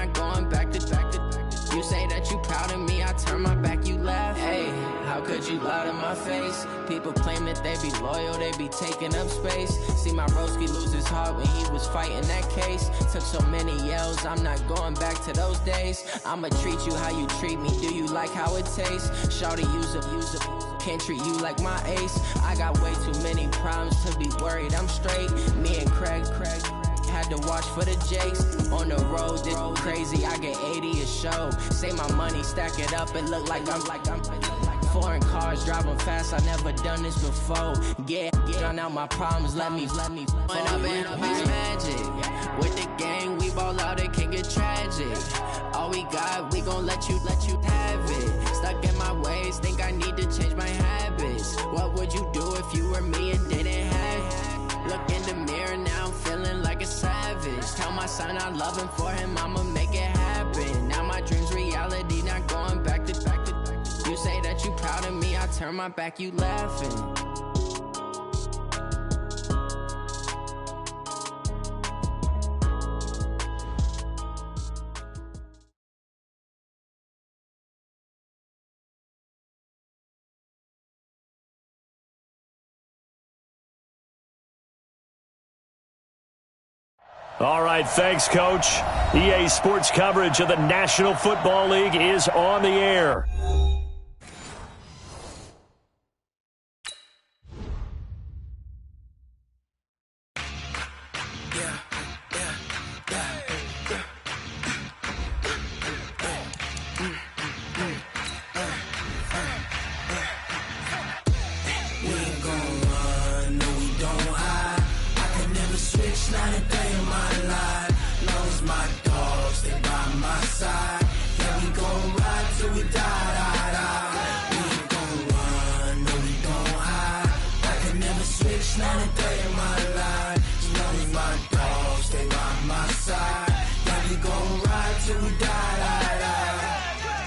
not going back to. You say that you proud of me, I turn my back, you laugh. Hey, how could you lie to my face? People claim that they be loyal, they be taking up space. See my broski lose his heart when he was fighting that case. Took so many yells, I'm not going back to those days. I'ma treat you how you treat me, do you like how it tastes? Shawty, use a can't treat you like my ace. I got way too many problems to be worried, I'm straight. Me and Craig had to watch for the Jakes. On the road, this crazy, I get 80 a show. Say my money, stack it up, and look like I'm foreign cars, driving fast, I never done this before. Get on out my problems, let me When up and up is magic. With the gang, we ball out, it can get tragic. All we got, we gon' let you have it. Stuck in my ways, think I need to change my habits. What would you do if you were me and didn't have it? Look in the mirror now, I'm feeling like a savage. Tell my son I love him, for him I'ma make it happen. Now my dream's reality, not going back to. You say that you proud of me, I turn my back, you laughing. All right, thanks, Coach. EA Sports coverage of the National Football League is on the air.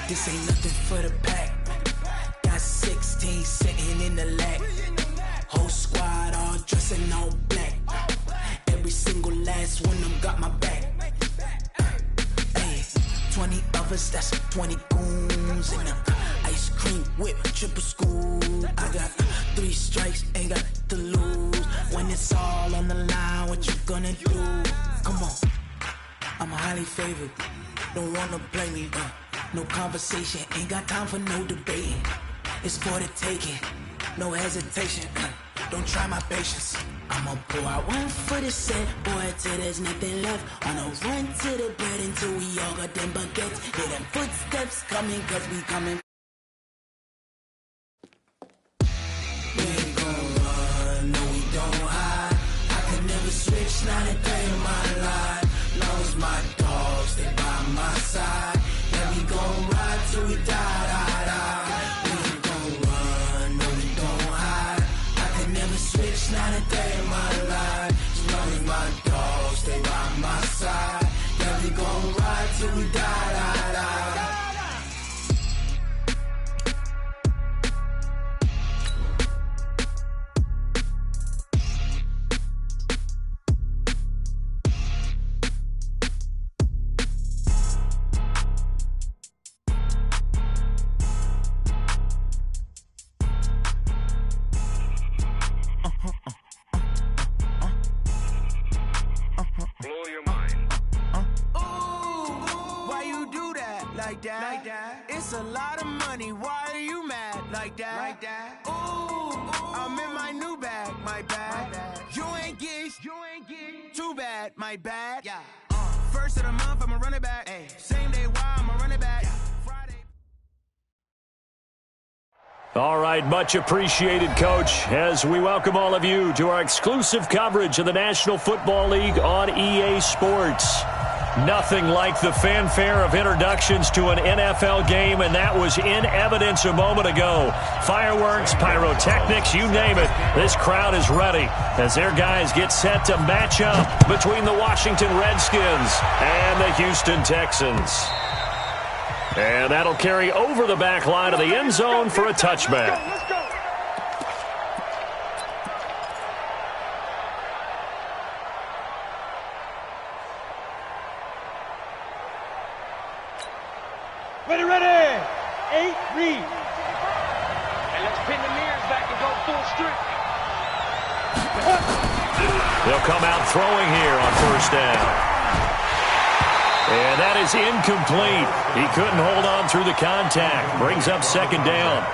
This ain't nothing for the pack. Got 16 sitting in the lap. Whole squad all dressing all black. Every single last one of them got my back. Hey, 20 of us, that's 20 goons in the ice cream whip, triple scoop. I got 3 strikes, ain't got to lose. When it's all on the line, what you gonna do? Come on, I'm highly favored. Don't wanna play me, no conversation, ain't got time for no debating. It's for the taking, no hesitation. Don't try my patience. I'ma pour out one for the set, boy, till there's nothing left. On a run to the bread until we all got them baguettes. Hear them footsteps coming, cause we coming. We ain't gon' run, no we don't hide. I can never switch, not a day in my life. Long as my dogs stay by my side. Yeah, we gon' ride till we die. We ain't gon' run, no we don't hide. I can never switch, not a day in my life. As long as my dogs stay by my side. Yeah, we gon' ride till we die. Blow your mind. Why you do that? Like that? It's a lot of money. Why are you mad? Like that? Ooh, I'm in my new bag. My bad. You ain't getting too bad. My bad. Yeah. First of the month, I'ma run it back. Ay. Same day, why I'ma run it back. Friday. All right, much appreciated, Coach, as we welcome all of you to our exclusive coverage of the National Football League on EA Sports. Nothing like the fanfare of introductions to an NFL game, and that was in evidence a moment ago. Fireworks, pyrotechnics, you name it. This crowd is ready as their guys get set to match up between the Washington Redskins and the Houston Texans. And that'll carry over the back line of the end zone for a touchback. Ready, ready. 8, read. And let's pin the mirrors back and go full strip. They'll come out throwing here on first down. And that is incomplete. He couldn't hold on through the contact. Brings up second down.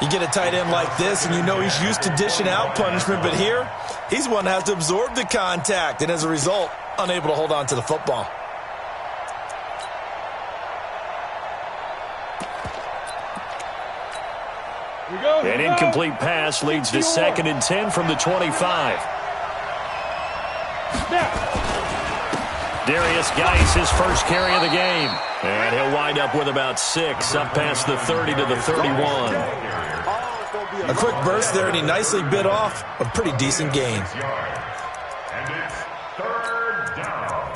You get a tight end like this, and you know he's used to dishing out punishment, but here, he's one that has to absorb the contact, and as a result, unable to hold on to the football. An incomplete pass leads to 2nd and 10 from the 25. Darius Geis, his first carry of the game. And he'll wind up with about 6, up past the 30 to the 31. A quick burst there, and he nicely bit off a pretty decent gain. And it's 3rd down.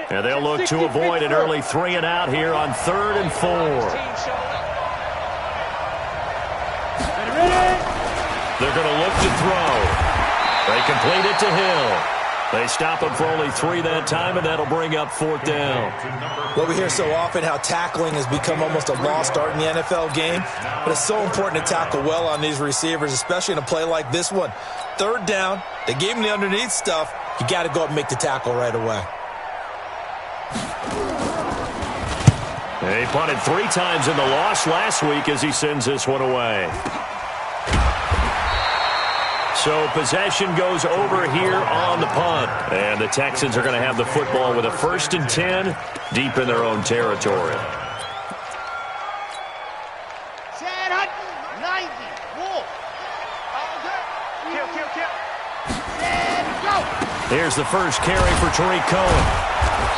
And they'll look to avoid an early 3 and out here on 3rd and 4. They're going to look to throw. They complete it to Hill. They stop him for only 3 that time, and that'll bring up 4th down. Well, we hear so often how tackling has become almost a lost art in the NFL game, but it's so important to tackle well on these receivers, especially in a play like this one. 3rd down, they gave him the underneath stuff. You got to go up and make the tackle right away. He punted 3 times in the loss last week as he sends this one away. So possession goes over here on the punt. And the Texans are going to have the football with a 1st and 10 deep in their own territory. Here's the first carry for Tariq Cohen.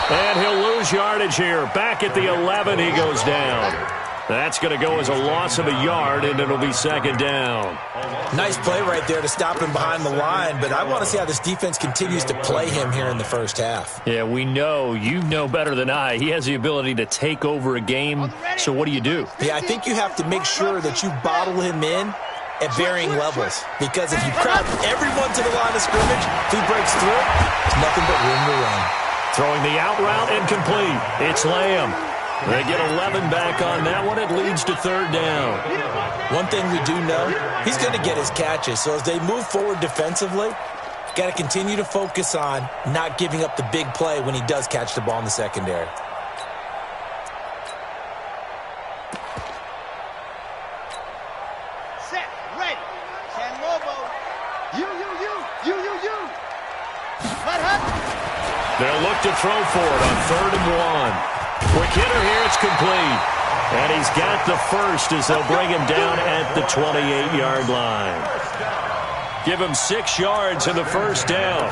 And he'll lose yardage here. Back at the 11, he goes down. That's going to go as a loss of a yard, and it'll be 2nd down. Nice play right there to stop him behind the line, but I want to see how this defense continues to play him here in the first half. Yeah, we know. You know better than I. He has the ability to take over a game, so what do you do? Yeah, I think you have to make sure that you bottle him in at varying levels, because if you crowd everyone to the line of scrimmage, if he breaks through, there's nothing but room to run. Throwing the out route incomplete. It's Lamb. They get 11 back on that one. It leads to 3rd down. One thing we do know, he's going to get his catches. So as they move forward defensively, got to continue to focus on not giving up the big play when he does catch the ball in the secondary. Set, ready. San Lobo. You. They'll look to throw for it on 3rd and 1. Quick hitter here, it's complete. And he's got the first as they'll bring him down at the 28-yard line. Give him 6 yards in the first down.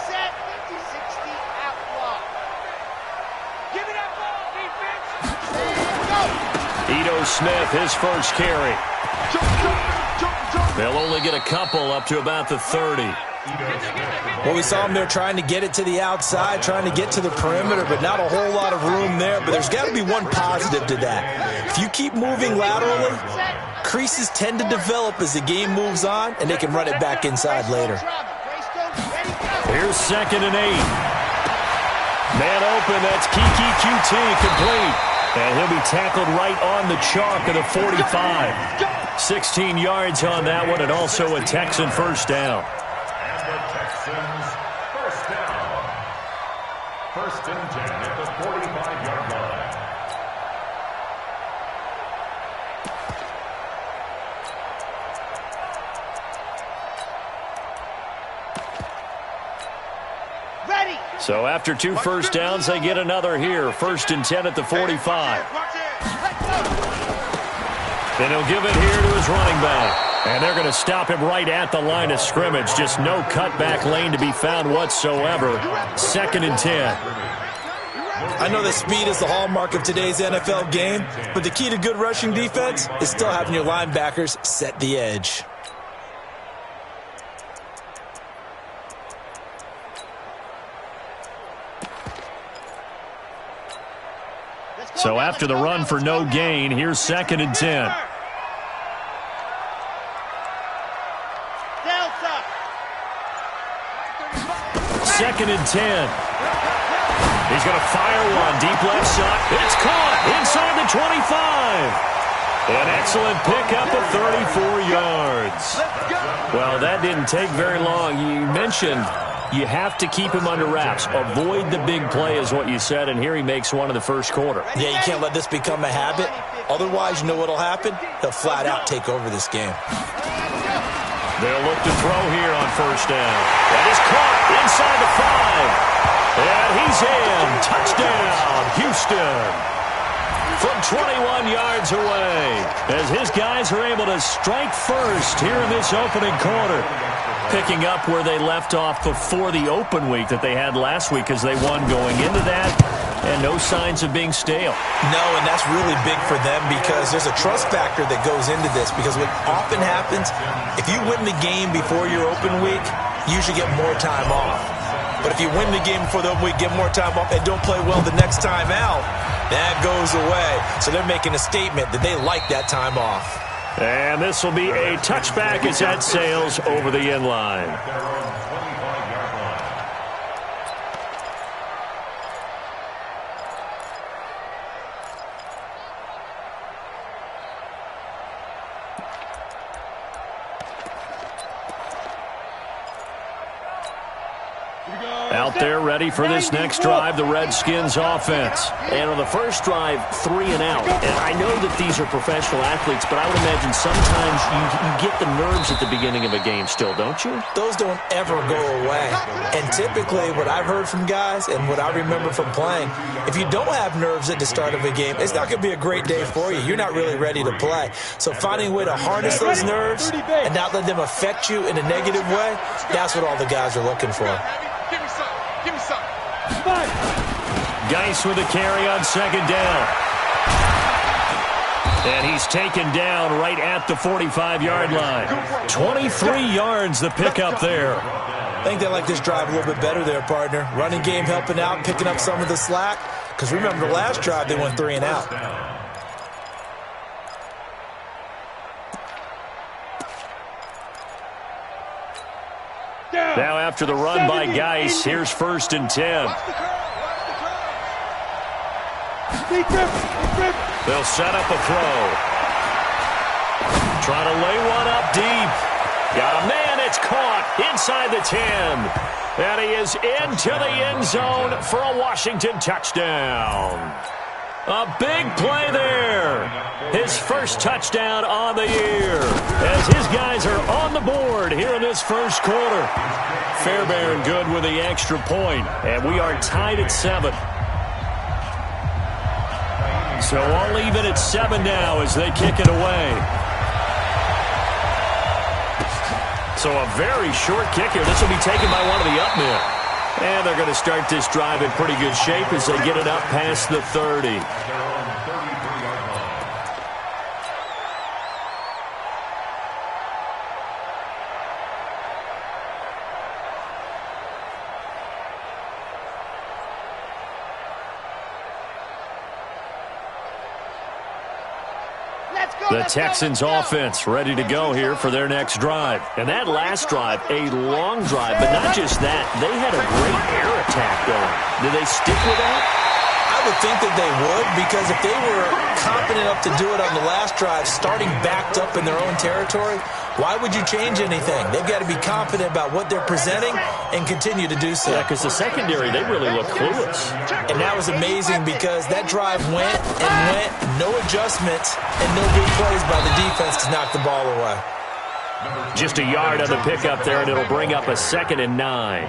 Set, 50-60, outlaw. Give me that ball, defense. Ito Smith, his first carry. They'll only get a couple up to about the 30. Well, we saw him there trying to get it to the outside, trying to get to the perimeter, but not a whole lot of room there. But there's got to be one positive to that. If you keep moving laterally, creases tend to develop as the game moves on, and they can run it back inside later. Here's 2nd and 8. Man open, that's Kiki QT, complete. And he'll be tackled right on the chalk of the 45. 16 yards on that one, and also a Texan first down. And the Texans first down. 1st and 10 at the 45-yard line. Ready. So after 2 first downs, they get another here. 1st and 10 at the 45. Then he'll give it here to his running back. And they're going to stop him right at the line of scrimmage. Just no cutback lane to be found whatsoever. 2nd and 10. I know that speed is the hallmark of today's NFL game, but the key to good rushing defense is still having your linebackers set the edge. So after the run for no gain, here's 2nd and 10. Second and 10. He's going to fire one. Deep left side. It's caught inside the 25. An excellent pickup of 34 yards. Well, that didn't take very long. You mentioned you have to keep him under wraps. Avoid the big play is what you said, and here he makes one in the first quarter. Yeah, you can't let this become a habit. Otherwise, you know what will happen? He'll flat out take over this game. They'll look to throw here on first down. That is caught inside the 5. And he's in. Touchdown, Houston. From 21 yards away, as his guys are able to strike first here in this opening quarter. Picking up where they left off before the open week that they had last week as they won going into that, and no signs of being stale. No, and that's really big for them because there's a trust factor that goes into this, because what often happens, if you win the game before your open week, you usually get more time off. But if you win the game before the open week, get more time off, and don't play well the next time out, that goes away. So they're making a statement that they like that time off. And this will be a touchback as that sails over the end line. Out there ready for this next drive, the Redskins offense. And on the first drive, 3 and out. And I know that these are professional athletes, but I would imagine sometimes you get the nerves at the beginning of a game still, don't you? Those don't ever go away. And typically what I've heard from guys and what I remember from playing, if you don't have nerves at the start of a game, it's not going to be a great day for you. You're not really ready to play. So finding a way to harness those nerves and not let them affect you in a negative way, that's what all the guys are looking for. Give me some. Geis with a carry on second down. And he's taken down right at the 45-yard line. 23 yards the pickup there. I think they like this drive a little bit better there, partner. Running game helping out, picking up some of the slack. Because remember the last drive, they went 3 and out. Now after the run by Geis, here's 1st and 10. They'll set up a throw. Trying to lay one up deep. Got a man, it's caught inside the 10. And he is into the end zone for a Washington touchdown. A big play there. His first touchdown on the year as his guys are on the board here in this first quarter. Fairbairn good with the extra point, and we are tied at 7. So all even at 7 now as they kick it away. So a very short kick here. This will be taken by one of the up men. And they're going to start this drive in pretty good shape as they get it up past the 30. The Texans offense ready to go here for their next drive. And that last drive, a long drive, but not just that. They had a great air attack going. Did they stick with that? I would think that they would, because if they were confident enough to do it on the last drive, starting backed up in their own territory, why would you change anything? They've got to be confident about what they're presenting and continue to do so. Yeah, because the secondary, they really look clueless. And that was amazing because that drive went and went, no adjustments, and no big plays by the defense to knock the ball away. Just a yard on the pickup there, and it'll bring up a 2nd and 9.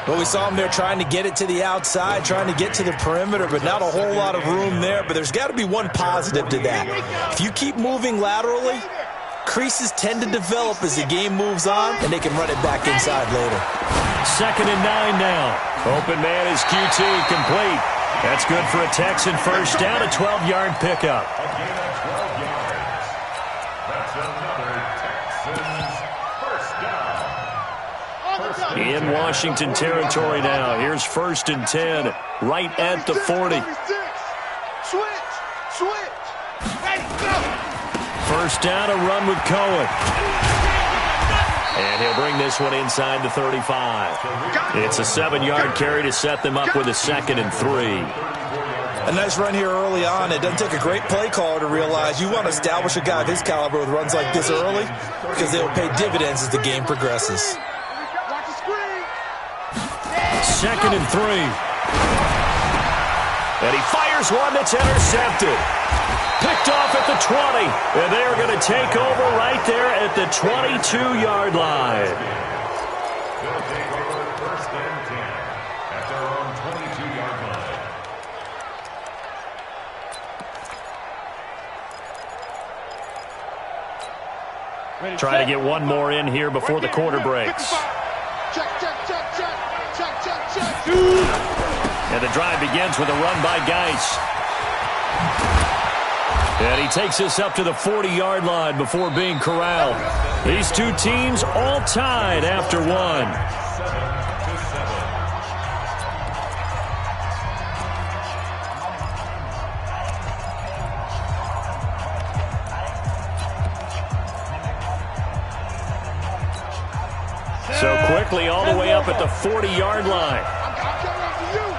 Well, we saw them there trying to get it to the outside, trying to get to the perimeter, but not a whole lot of room there. But there's got to be one positive to that. If you keep moving laterally, creases tend to develop as the game moves on, and they can run it back inside later. 2nd and 9 now. Open man is QT, complete. That's good for a Texan first down, a 12-yard pickup. In Washington territory now. Here's 1st and 10, right at the 40. First down, a run with Cohen. And he'll bring this one inside the 35. It's a 7-yard carry to set them up with a 2nd and 3. A nice run here early on. It doesn't take a great play caller to realize you want to establish a guy of his caliber with runs like this early because they will pay dividends as the game progresses. 2nd and 3. And he fires one that's intercepted. Picked off at the 20. And they are going to take over right there at the 22-yard line. They'll take over 1st and 10 at their own 22-yard line. Trying to get one more in here before the quarter breaks. Check. And the drive begins with a run by Geis. And he takes us up to the 40-yard line before being corralled. These two teams all tied after one. 7-7. So quickly all the way up at the 40-yard line. I'm coming after you.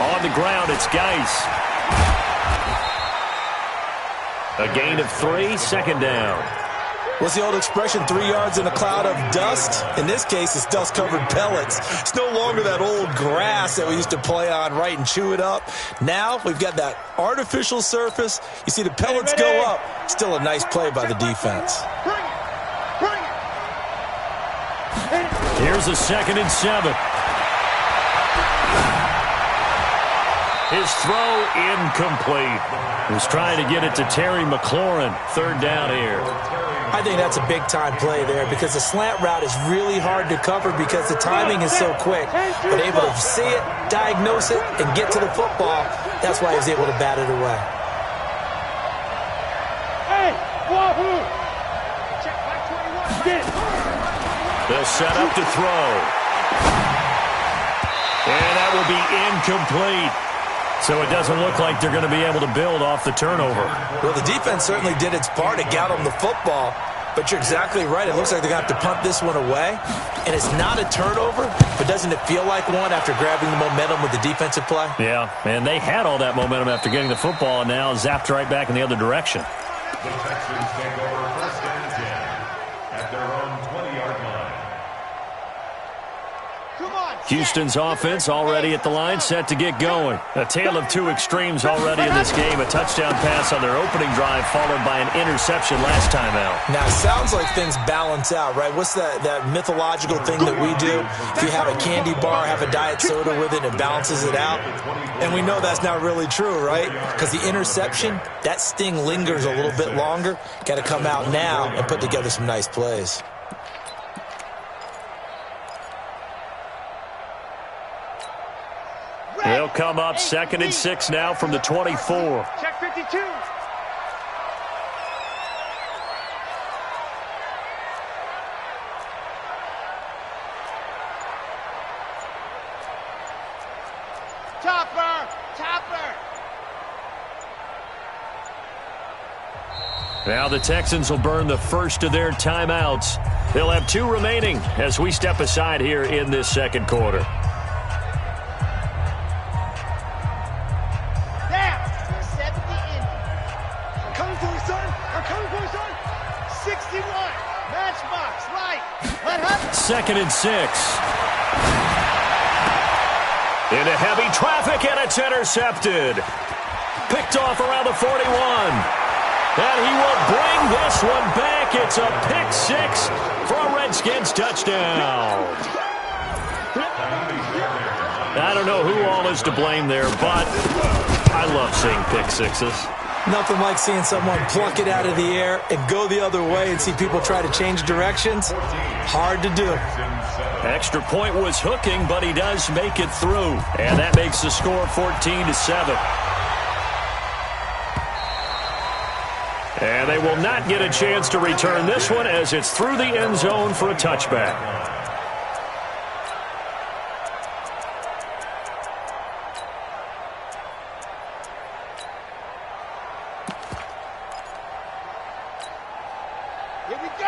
On the ground, it's Geis. A gain of 3, 2nd down. What's the old expression, 3 yards in a cloud of dust? In this case, it's dust-covered pellets. It's no longer that old grass that we used to play on, right, and chew it up. Now we've got that artificial surface. You see the pellets go up. Still a nice play by the defense. Here's a 2nd and 7. His throw incomplete. He was trying to get it to Terry McLaurin. 3rd down here. I think that's a big-time play there because the slant route is really hard to cover because the timing is so quick. But able to see it, diagnose it, and get to the football, that's why he was able to bat it away. Hey, Wahoo! Check 521. They'll set up to throw. And that will be incomplete. So it doesn't look like they're going to be able to build off the turnover. Well, the defense certainly did its part to get them the football, but you're exactly right. It looks like they're going to have to punt this one away, and it's not a turnover, but doesn't it feel like one after grabbing the momentum with the defensive play? Yeah, and they had all that momentum after getting the football and now zapped right back in the other direction. The Texans take over 1st and 10 at their own 20-yard line. Houston's offense already at the line, set to get going. A tale of two extremes already in this game. A touchdown pass on their opening drive, followed by an interception last time out. Now, it sounds like things balance out, right? What's that mythological thing that we do? If you have a candy bar, have a diet soda with it, and it balances it out. And we know that's not really true, right? Because the interception, that sting lingers a little bit longer. Got to come out now and put together some nice plays. They'll come up 2nd and 6 now from the 24. Check 52. Topper. Now the Texans will burn the first of their timeouts. They'll have 2 remaining as we step aside here in this second quarter. Second and 6. Into heavy traffic, and it's intercepted. Picked off around the 41. And he will bring this one back. It's a pick 6 for a Redskins touchdown. I don't know who all is to blame there, but I love seeing pick 6s. Nothing like seeing someone pluck it out of the air and go the other way and see people try to change directions. Hard to do. Extra point was hooking, but he does make it through. And that makes the score 14-7. And they will not get a chance to return this one as it's through the end zone for a touchback.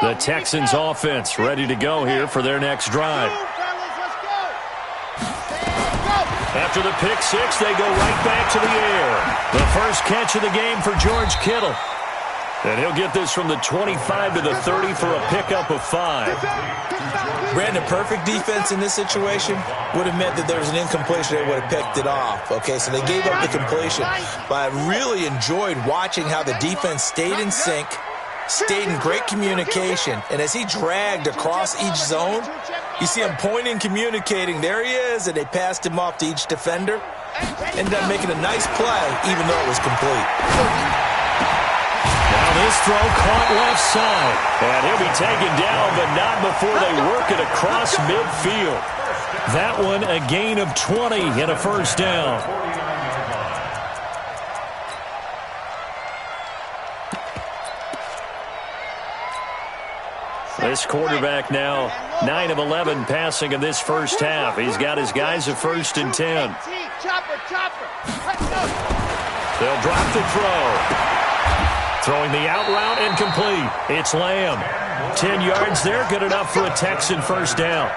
The Texans offense ready to go here for their next drive. After the pick six, they go right back to the air. The first catch of the game for George Kittle. And he'll get this from the 25 to the 30 for a pickup of 5. Brandon, perfect defense in this situation would have meant that there was an incompletion. They would have picked it off. Okay, so they gave up the completion. But I really enjoyed watching how the defense stayed in sync, stayed in great communication. And as he dragged across each zone, you see him pointing, communicating. There he is, and they passed him off to each defender. Ended up making a nice play, even though it was complete. Now this throw caught left side. And he'll be taken down, but not before they work it across midfield. That one a gain of 20 and a first down. This quarterback now 9 of 11 passing in this first half. He's got his guys at 1st and 10. They'll drop the throw. Throwing the out route incomplete. It's Lamb. 10 yards there, good enough for a Texan first down.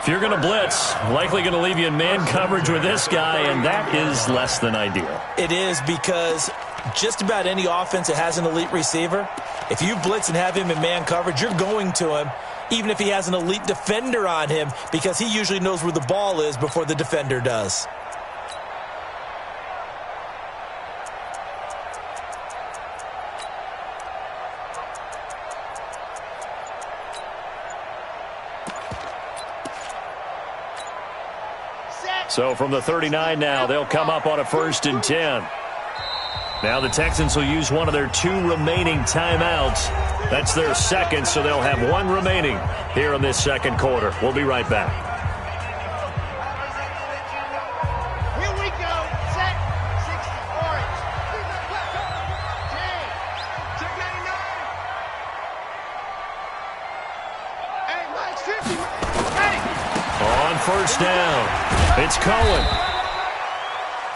If you're going to blitz, likely going to leave you in man coverage with this guy, and that is less than ideal. It is, because just about any offense that has an elite receiver, if you blitz and have him in man coverage, you're going to him, even if he has an elite defender on him, because he usually knows where the ball is before the defender does. So from the 39 now, they'll come up on a 1st and 10. Now the Texans will use one of their 2 remaining timeouts. That's their second, so they'll have 1 remaining here in this second quarter. We'll be right back. Here we go. Set. 60 orange. Check 99. Hey, Mike 50. Hey. On first down, it's Cohen.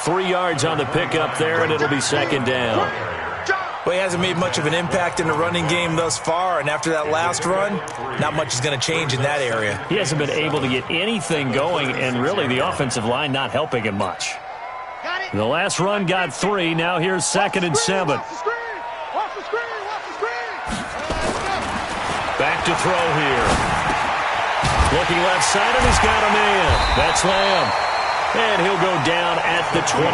3 yards on the pickup there, and it'll be second down. Well, he hasn't made much of an impact in the running game thus far, and after that last run, not much is going to change in that area. He hasn't been able to get anything going, and really the offensive line not helping him much. The last run got 3. Now here's 2nd and 7. Back to throw here. Looking left side, and he's got a man. That's Lamb. And he'll go down at the 28.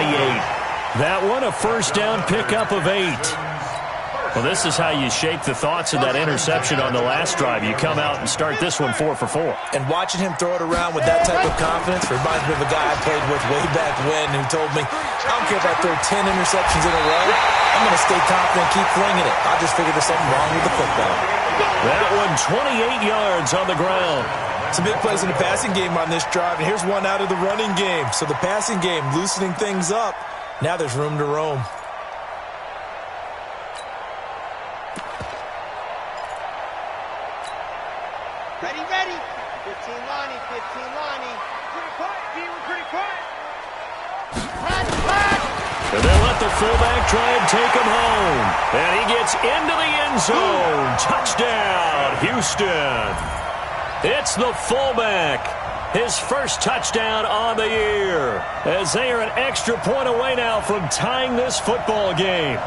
That one a first down pickup of 8. Well, this is how you shake the thoughts of that interception on the last drive. You come out and start this one 4 for 4. And watching him throw it around with that type of confidence reminds me of a guy I played with way back when who told me, I don't care if I throw 10 interceptions in a row, I'm going to stay confident and keep flinging it. I just figured there's something wrong with the football. That one 28 yards on the ground. Some big plays in the passing game on this drive, and here's one out of the running game. So the passing game loosening things up. Now there's room to roam. Ready, ready. 15 Lonnie, 15 Lonnie. Pretty quiet, D. We're pretty quiet. And they'll let the fullback try and take him home. And he gets into the end zone. Touchdown, Houston. It's the fullback. His first touchdown on the year. As they are an extra point away now from tying this football game.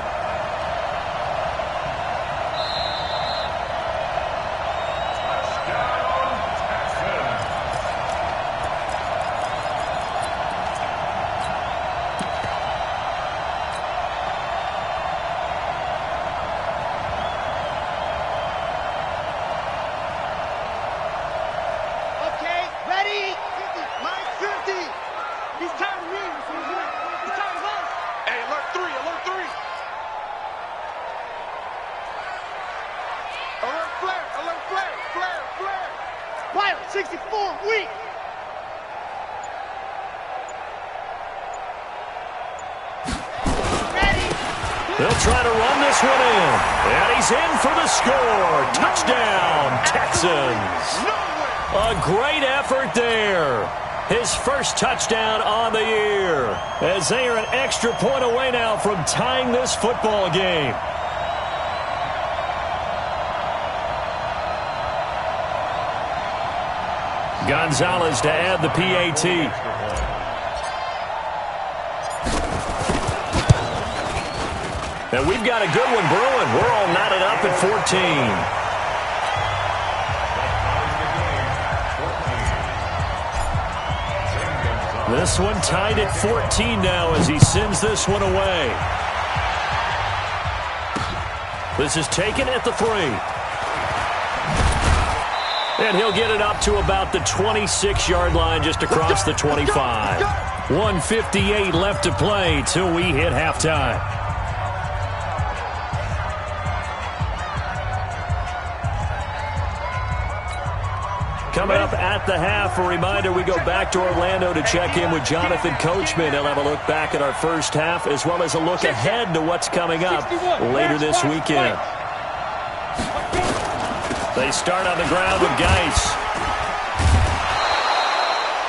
They'll try to run this one in. And he's in for the score. Touchdown, Texans. A great effort there. His first touchdown on the year. As they are an extra point away now from tying this football game. Gonzalez to add the PAT. And we've got a good one brewing. We're all knotted up at 14. This one tied at 14 now as he sends this one away. This is taken at the 3. And he'll get it up to about the 26-yard line just across the 25. 1:58 left to play till we hit halftime. Coming up at the half, a reminder, we go back to Orlando to check in with Jonathan Coachman. He'll have a look back at our first half as well as a look ahead to what's coming up later this weekend. They start on the ground with Geis.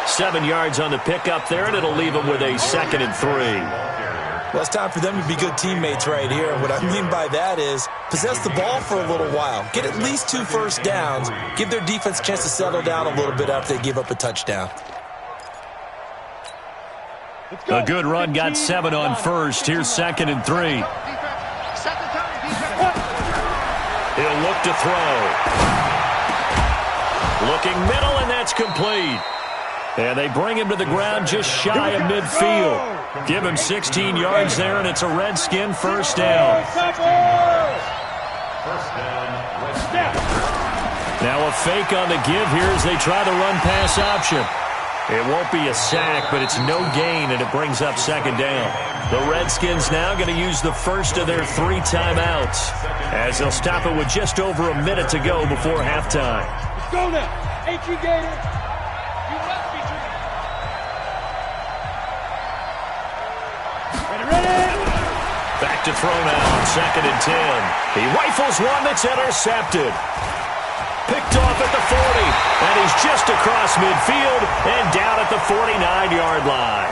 7 yards on the pickup there, and it'll leave them with a 2nd and 3. Well, it's time for them to be good teammates right here. What I mean by that is possess the ball for a little while. Get at least 2 first downs. Give their defense a chance to settle down a little bit after they give up a touchdown. A good run got 7 on first. Here's 2nd and 3. He'll look to throw. Looking middle, and that's complete. And they bring him to the ground just shy of midfield. Give him 16 yards there, and it's a Redskin first down. Now a fake on the give here as they try the run-pass option. It won't be a sack, but it's no gain, and it brings up 2nd down. The Redskins now going to use the first of their 3 timeouts as they'll stop it with just over a minute to go before halftime. Let's go now. H.E. Gator. Back to throw now on 2nd and 10. He rifles one that's intercepted. Picked off at the 40, and he's just across midfield and down at the 49-yard line.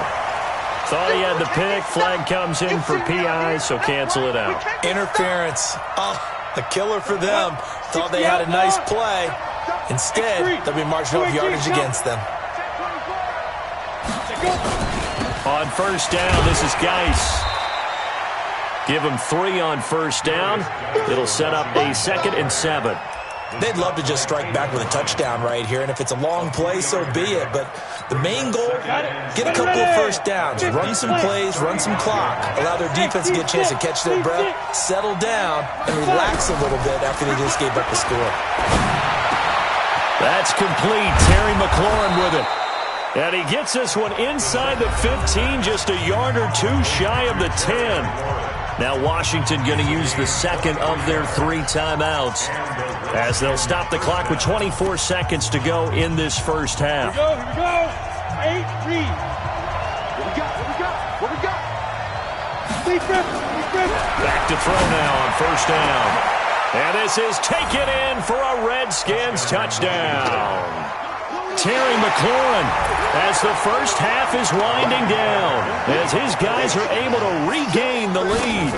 Thought he had the pick. Flag comes in for PI, so cancel it out. Interference. Oh, a killer for them. Thought they had a nice play. Instead, they'll be marching off yardage against them. On first down, this is Geis. Give him 3 on first down. It'll set up a 2nd and 7. They'd love to just strike back with a touchdown right here, and if it's a long play, so be it. But the main goal, get a couple of first downs, run some plays, run some clock, allow their defense to get a chance to catch their breath, settle down, and relax a little bit after they just gave up the score. That's complete. Terry McLaurin with it. And he gets this one inside the 15, just a yard or 2 shy of the 10. Now Washington going to use the 2nd of their 3 timeouts as they'll stop the clock with 24 seconds to go in this first half. Here we go. 8-3. What we got? Back to throw now on first down. And this is taken in for a Redskins touchdown. Terry McLaurin as the first half is winding down as his guys are able to regain the lead.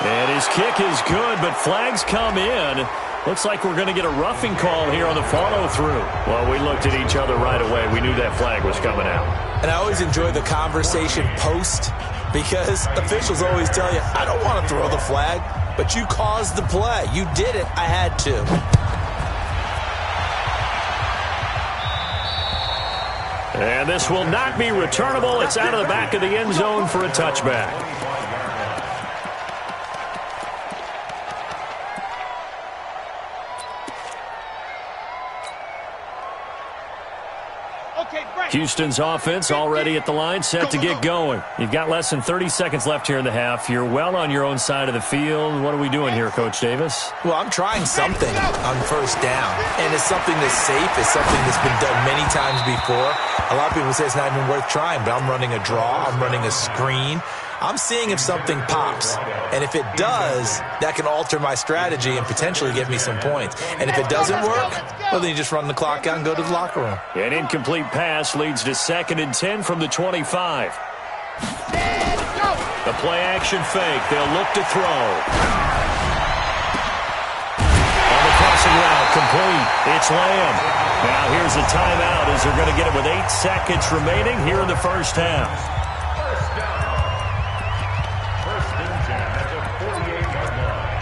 And his kick is good, but flags come in. Looks like we're going to get a roughing call here on the follow-through. Well, we looked at each other right away. We knew that flag was coming out. And I always enjoy the conversation post because officials always tell you, I don't want to throw the flag, but you caused the play. You did it. I had to. And this will not be returnable. It's out of the back of the end zone for a touchback. Houston's offense already at the line, set to get going. You've got less than 30 seconds left here in the half. You're well on your own side of the field. What are we doing here, Coach Davis? Well, I'm trying something on first down, and it's something that's safe. It's something that's been done many times before. A lot of people say it's not even worth trying, but I'm running a draw. I'm running a screen. I'm seeing if something pops, and if it does, that can alter my strategy and potentially get me some points. And if it doesn't work, well, then you just run the clock out and go to the locker room. An incomplete pass leads to 2nd and 10 from the 25. The play-action fake. They'll look to throw. On the crossing route, complete. It's Lamb. Now here's a timeout as they're going to get it with 8 seconds remaining here in the first half. First down. First and 10 at the 48-yard line.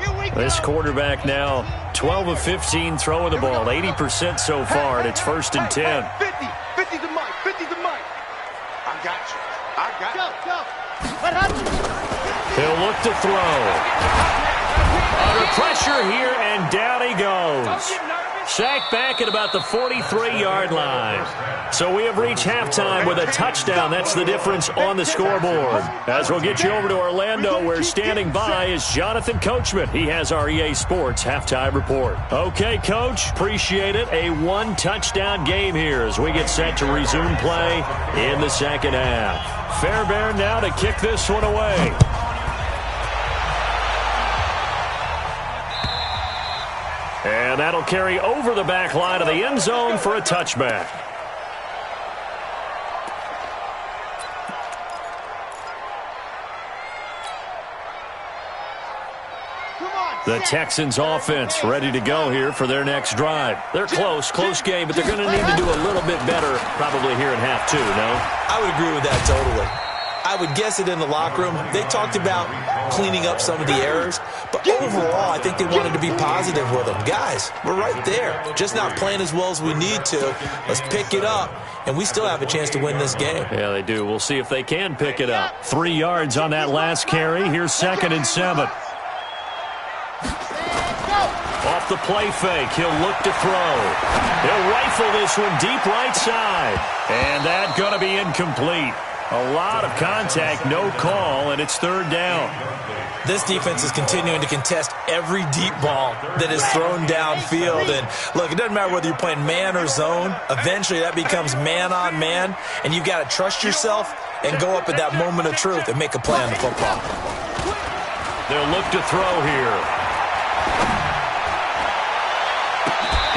Here we go. This quarterback now 12 of 15 throwing the ball, 80% so far, and it's first and 10. 50. 50 to Mike. 50 to Mike. I got you. I got you. Go. What happened? He'll look to throw. Under pressure here, and down he goes. Sacked back at about the 43-yard line. So we have reached halftime with a touchdown. That's the difference on the scoreboard. As we'll get you over to Orlando, where standing by is Jonathan Coachman. He has our EA Sports halftime report. Okay, Coach, appreciate it. A one-touchdown game here as we get set to resume play in the second half. Fairbairn now to kick this one away. And that'll carry over the back line of the end zone for a touchback. The Texans offense ready to go here for their next drive. They're close game, but they're going to need to do a little bit better probably here in half two, no? I would agree with that totally. I would guess it in the locker room. They talked about cleaning up some of the errors, but overall, I think they wanted to be positive with them. Guys, we're right there. Just not playing as well as we need to. Let's pick it up, and we still have a chance to win this game. Yeah, they do. We'll see if they can pick it up. 3 yards on that last carry. Here's 2nd and 7. Off the play fake, he'll look to throw. He'll rifle this one deep right side. And that's going to be incomplete. A lot of contact, no call, and it's 3rd down. This defense is continuing to contest every deep ball that is thrown downfield. And look, it doesn't matter whether you're playing man or zone. Eventually that becomes man on man, and you've got to trust yourself and go up at that moment of truth and make a play on the football. They'll look to throw here.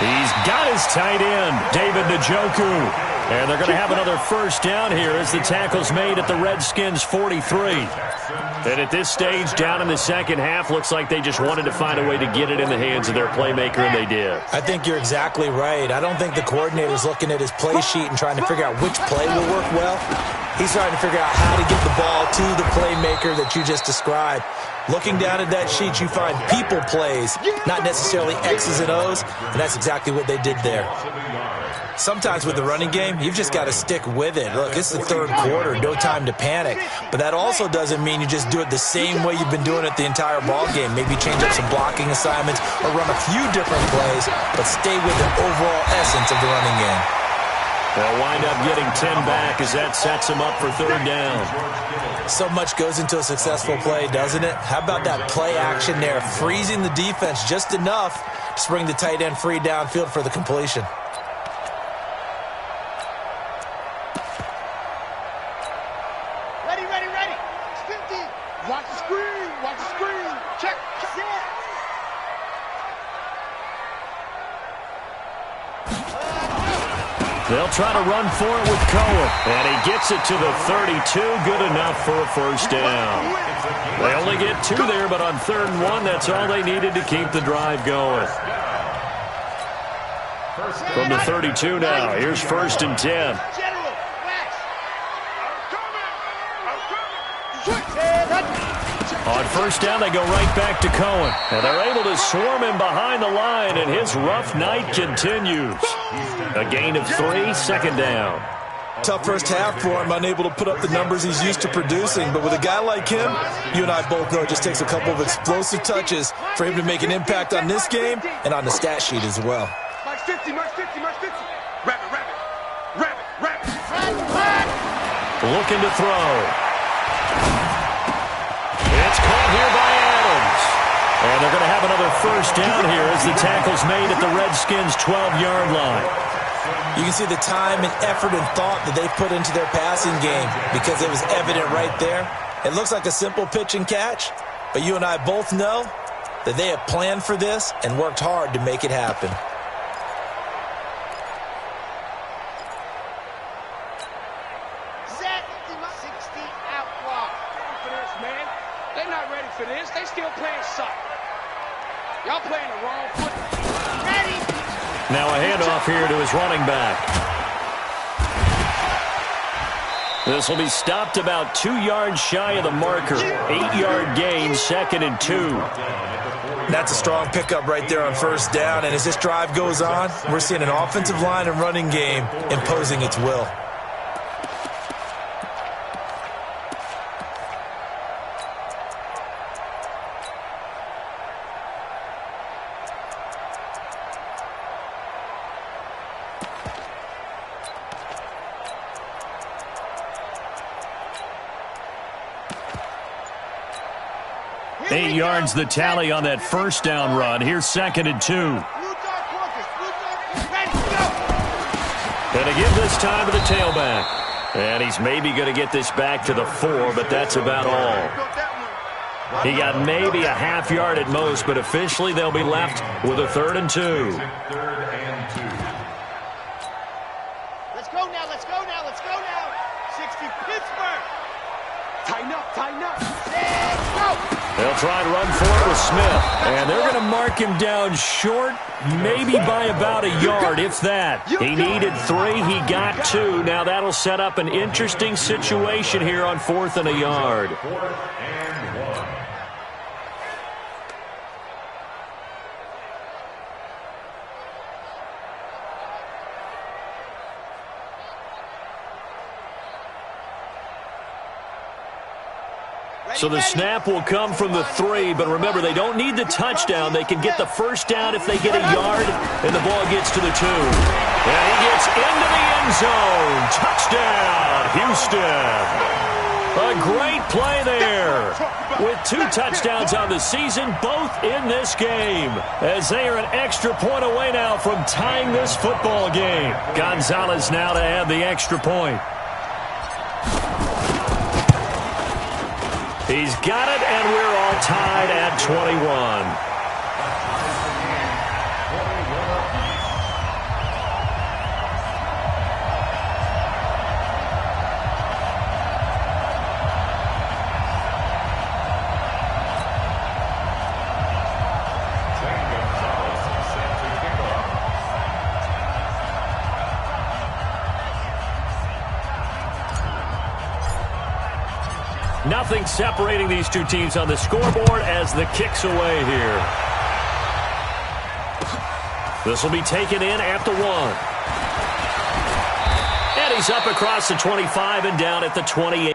He's got his tight end, David Njoku. And they're going to have another first down here as the tackle's made at the Redskins' 43. And at this stage, down in the second half, looks like they just wanted to find a way to get it in the hands of their playmaker, and they did. I think you're exactly right. I don't think the coordinator's looking at his play sheet and trying to figure out which play will work well. He's trying to figure out how to get the ball to the playmaker that you just described. Looking down at that sheet, you find people plays, not necessarily X's and O's, and that's exactly what they did there. Sometimes with the running game, you've just got to stick with it. Look, it's the 3rd quarter, no time to panic. But that also doesn't mean you just do it the same way you've been doing it the entire ball game. Maybe change up some blocking assignments or run a few different plays, but stay with the overall essence of the running game. They'll wind up getting 10 back as that sets them up for 3rd down. So much goes into a successful play, doesn't it? How about that play action there, freezing the defense just enough to bring the tight end free downfield for the completion. Ready. 50. Watch the screen. Check. They'll try to run for it with Cohen. And he gets it to the 32. Good enough for a first down. They only get 2 there, but on 3rd and 1, that's all they needed to keep the drive going. From the 32 now, here's 1st and 10. On first down, they go right back to Cohen. And they're able to swarm him behind the line, and his rough night continues. A gain of 3, 2nd down. Tough first half for him, unable to put up the numbers he's used to producing. But with a guy like him, you and I both know it just takes a couple of explosive touches for him to make an impact on this game and on the stat sheet as well. March 50. Rabbit. Looking to throw. It's caught here by Adams. And they're going to have another first down here as the tackle's made at the Redskins' 12-yard line. You can see the time and effort and thought that they put into their passing game because it was evident right there. It looks like a simple pitch and catch, but you and I both know that they have planned for this and worked hard to make it happen. Set 60 out block. Man, they they're not ready for this. They still playing soccer. Y'all playing the wrong foot. Ready. Now a handoff here to his running back. This will be stopped about 2 yards shy of the marker. 8-yard gain, 2nd and 2. That's a strong pickup right there on first down. And as this drive goes on, we're seeing an offensive line and running game imposing its will. Eight yards the tally on that first down run. Here's 2nd and 2. And to give this time to the tailback. And he's maybe going to get this back to the 4, but that's about all. He got maybe a half yard at most, but officially they'll be left with a 3rd and 2. Let's go now, let's go now, let's go now. 60 Pittsburgh. Tighten up, tighten up. Let's go. They'll try and run for it with Smith. And they're going to mark him down short, maybe by about a yard, if that. He needed 3. He got 2. Now that'll set up an interesting situation here on 4th and a yard. So the snap will come from the 3, but remember, they don't need the touchdown. They can get the first down if they get a yard, and the ball gets to the 2. And he gets into the end zone. Touchdown, Houston. A great play there. With 2 touchdowns on the season, both in this game, as they are an extra point away now from tying this football game. Gonzalez now to add the extra point. He's got it, and we're all tied at 21. Nothing separating these two teams on the scoreboard as the kick's away here. This will be taken in at the 1. And he's up across the 25 and down at the 28.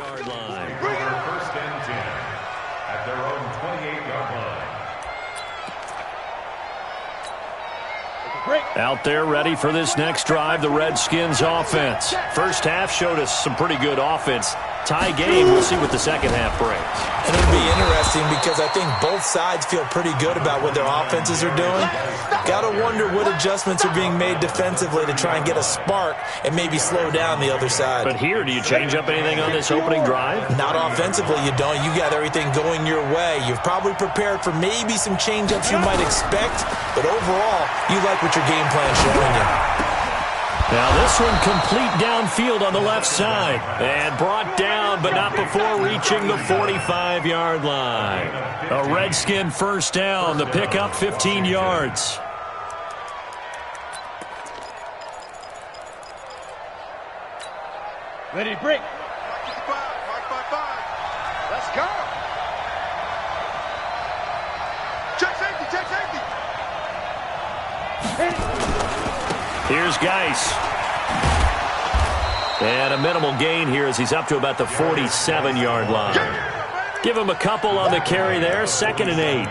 25-yard line. First and 10 at their own 28-yard line. Out there ready for this next drive, the Redskins offense. First half showed us some pretty good offense. Tie game, we'll see what the second half brings. And it'll be interesting because I think both sides feel pretty good about what their offenses are doing. Got to wonder what adjustments are being made defensively to try and get a spark and maybe slow down the other side. But here, do you change up anything on this opening drive? Not offensively, you don't. You got everything going your way. You've probably prepared for maybe some change-ups you might expect, but overall, you like what your game plan's showing you. Now this one complete downfield on the left side. And brought down, but not before reaching the 45-yard line. A Redskin first down. The pickup 15 yards. Ready to break. 5. Let's go. Check safety, check safety. Here's Geis. And a minimal gain here as he's up to about the 47-yard line. Give him a couple on the carry there. 2nd and 8.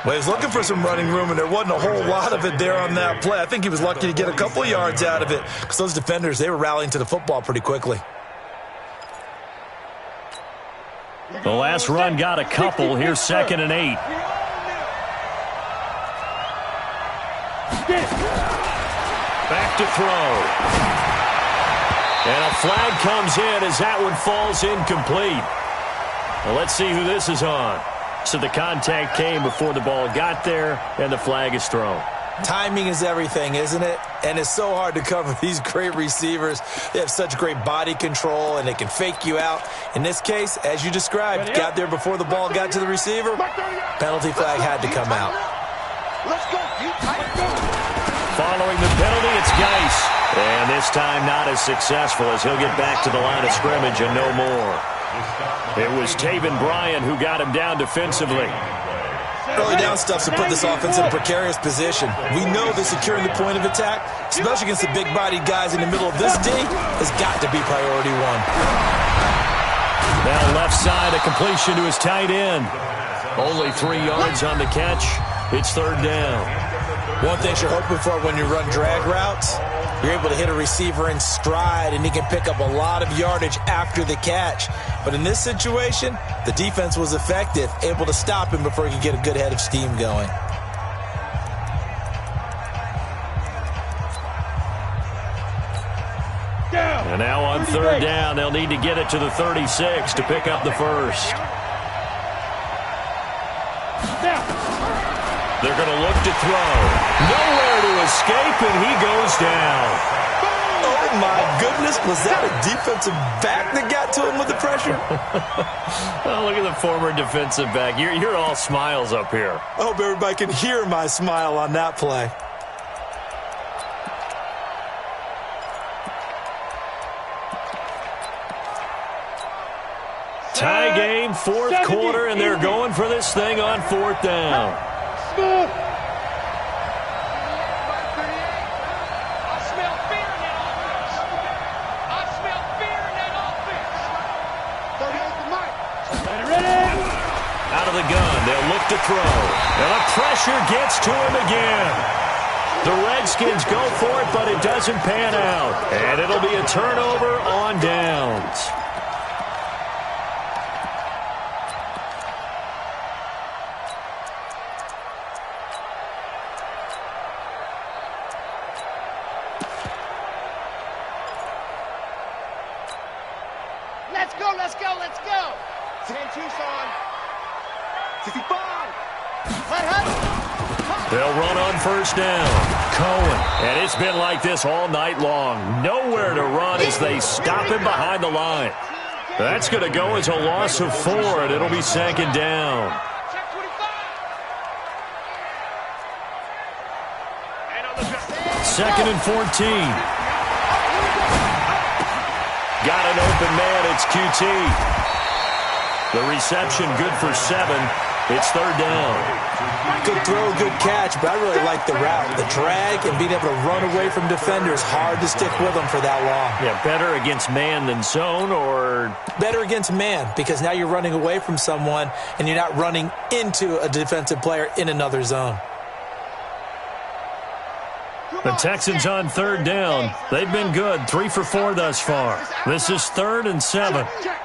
Well, he was looking for some running room, and there wasn't a whole lot of it there on that play. I think he was lucky to get a couple of yards out of it because those defenders, they were rallying to the football pretty quickly. The last run got a couple. Here's 2nd and 8. Back to throw. And a flag comes in as that one falls incomplete. Well, let's see who this is on. So the contact came before the ball got there, and the flag is thrown. Timing is everything, isn't it? And it's so hard to cover these great receivers. They have such great body control, and they can fake you out. In this case, as you described, got there before the ball got to the receiver. Penalty flag had to come out. Let's go. Following the penalty, it's Geis. And this time not as successful as he'll get back to the line of scrimmage and no more. It was Taven Bryan who got him down defensively. Early down stuff to put this offense in a precarious position. We know that securing the point of attack, especially against the big-bodied guys in the middle of this D, has got to be priority one. Now left side, a completion to his tight end. Only 3 yards on the catch. It's 3rd down. One thing you're hoping for when you run drag routes, you're able to hit a receiver in stride, and he can pick up a lot of yardage after the catch. But in this situation, the defense was effective, able to stop him before he could get a good head of steam going. And now on 3rd down, they'll need to get it to the 36 to pick up the first. They're going to look to throw. Nowhere to escape, and he goes down. Oh, my goodness. Was that a defensive back that got to him with the pressure? Oh, look at the former defensive back. You're all smiles up here. I hope everybody can hear my smile on that play. Tie game, 4th quarter, and they're going for this thing on 4th down. I smell fear in that offense. I smell fear in that offense. 38 to Mike. Ready? Out of the gun, they'll look to throw. And the pressure gets to him again. The Redskins go for it, but it doesn't pan out. And it'll be a turnover on downs. Let's go. 10 Tucson. 65. They'll run on 1st down. Cohen. And it's been like this all night long. Nowhere to run as they stop him behind the line. That's going to go as a loss of 4, and it'll be 2nd down. 2nd and 14. Got an open man. It's QT. The reception good for 7. It's third down. Good throw, good catch, but I really like the route. The drag and being able to run away from defenders, hard to stick with them for that long. Yeah, better against man than zone, or? Better against man, because now you're running away from someone and you're not running into a defensive player in another zone. The Texans on third down. They've been good, 3 for 4 thus far. This is 3rd and 7. Check.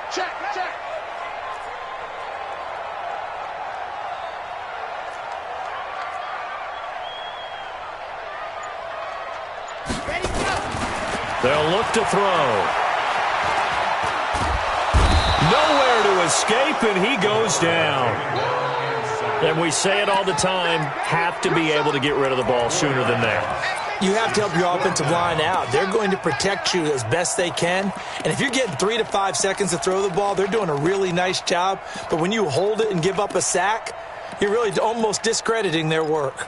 They'll look to throw. Nowhere to escape, and he goes down. And we say it all the time, have to be able to get rid of the ball sooner than that. You have to help your offensive line out. They're going to protect you as best they can. And if you're getting 3 to 5 seconds to throw the ball, they're doing a really nice job. But when you hold it and give up a sack, you're really almost discrediting their work.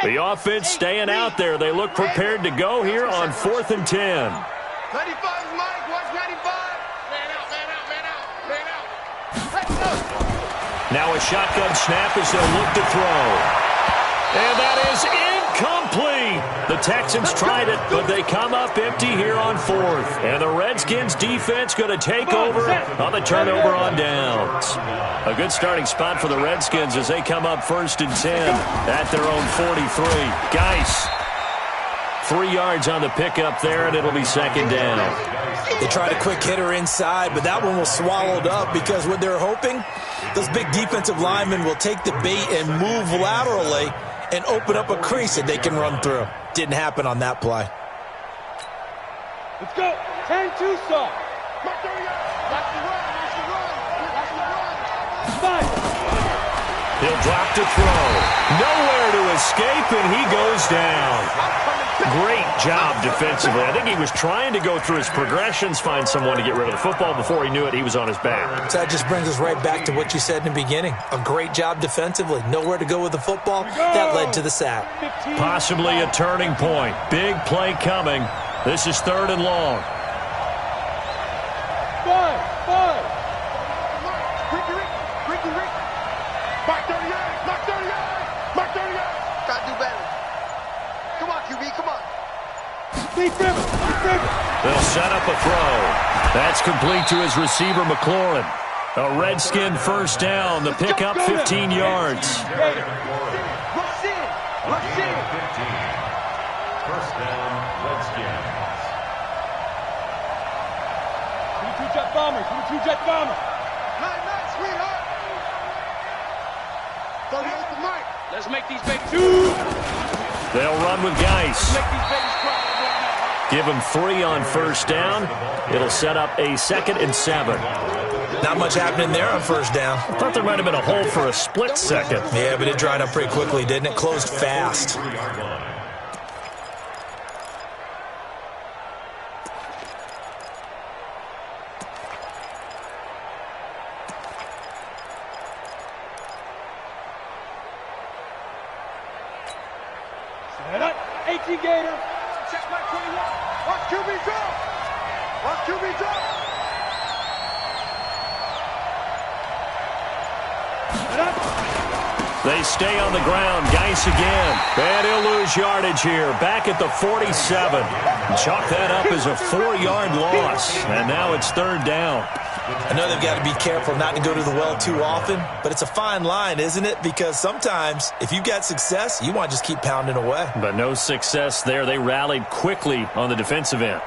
The offense staying out there. They look prepared to go here on 4th and 10. 95 is Mike. Watch 95. Man out. Let's go. Now a shotgun snap as they'll look to throw. And that is incomplete. The Texans tried it, but they come up empty here on 4th. And the Redskins defense going to take over on the turnover on downs. A good starting spot for the Redskins as they come up 1st and 10 at their own 43. Geis, 3 yards on the pickup there, and it'll be 2nd down. They tried a quick hitter inside, but that one was swallowed up because what they're hoping, those big defensive linemen will take the bait and move laterally and open up a crease that they can run through. Didn't happen on that play. Let's go. 10-2 stop. Watch the run. He'll drop to throw. Nowhere to escape, and he goes down. Great job defensively. I think he was trying to go through his progressions, find someone to get rid of the football. Before he knew it, he was on his back. So that just brings us right back to what you said in the beginning. A great job defensively. Nowhere to go with the football. That led to the sack. Possibly a turning point. Big play coming. This is 3rd and long. 5. Ricky. Mark 38. Gotta do better. Come on, QB, come on. They'll set up a throw. That's complete to his receiver, McLaurin. A Redskin 1st down. The pickup 15 yards. Rush in. 1st down, Redskins. 22 jet bombers. Nice, sweetheart. 38 to Mike. Let's make these babies. They'll run with Geis. Make these babies cry. Give him 3 on 1st down. It'll set up a 2nd and 7. Not much happening there on 1st down. I thought there might have been a hole for a split second. Yeah, but it dried up pretty quickly, didn't it? Closed fast. Set up. 18 Gator. Check my 21. Watch QB drop. Set up. They stay on the ground. Geis again. And he'll lose yardage here. Back at the 47. Chalk that up as a 4-yard loss. And now it's 3rd down. I know they've got to be careful not to go to the well too often, but it's a fine line, isn't it? Because sometimes, if you've got success, you want to just keep pounding away. But no success there. They rallied quickly on the defensive end.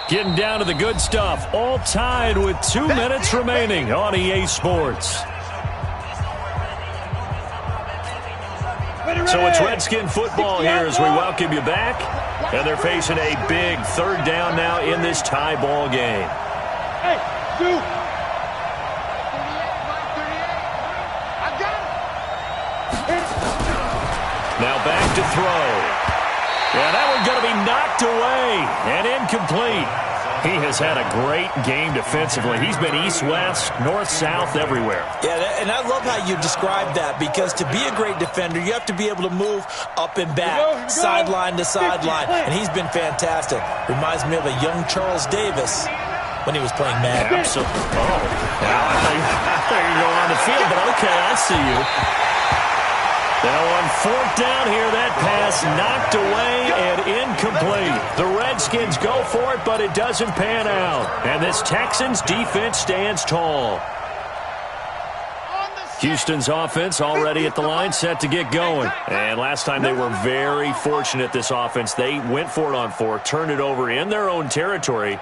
Getting down to the good stuff. All tied with 2 minutes remaining on EA Sports. So it's Redskin football here as we welcome you back. And they're facing a big 3rd down now in this tie ball game. Hey, 2. I got it. Now back to throw. Yeah, that one's going to be knocked away and incomplete. He has had a great game defensively. He's been east-west, north-south, everywhere. Yeah, and I love how you describe that, because to be a great defender, you have to be able to move up and back, sideline to sideline, and he's been fantastic. Reminds me of a young Charles Davis when he was playing Madden. Absolutely. Oh, now I thought you were going on the field, but okay, I see you. Now on fourth down here, that pass knocked away and incomplete. The Redskins go for it, but it doesn't pan out. And this Texans defense stands tall. Houston's offense already at the line, set to get going. And last time they were very fortunate, this offense. They went for it on fourth, turned it over in their own territory,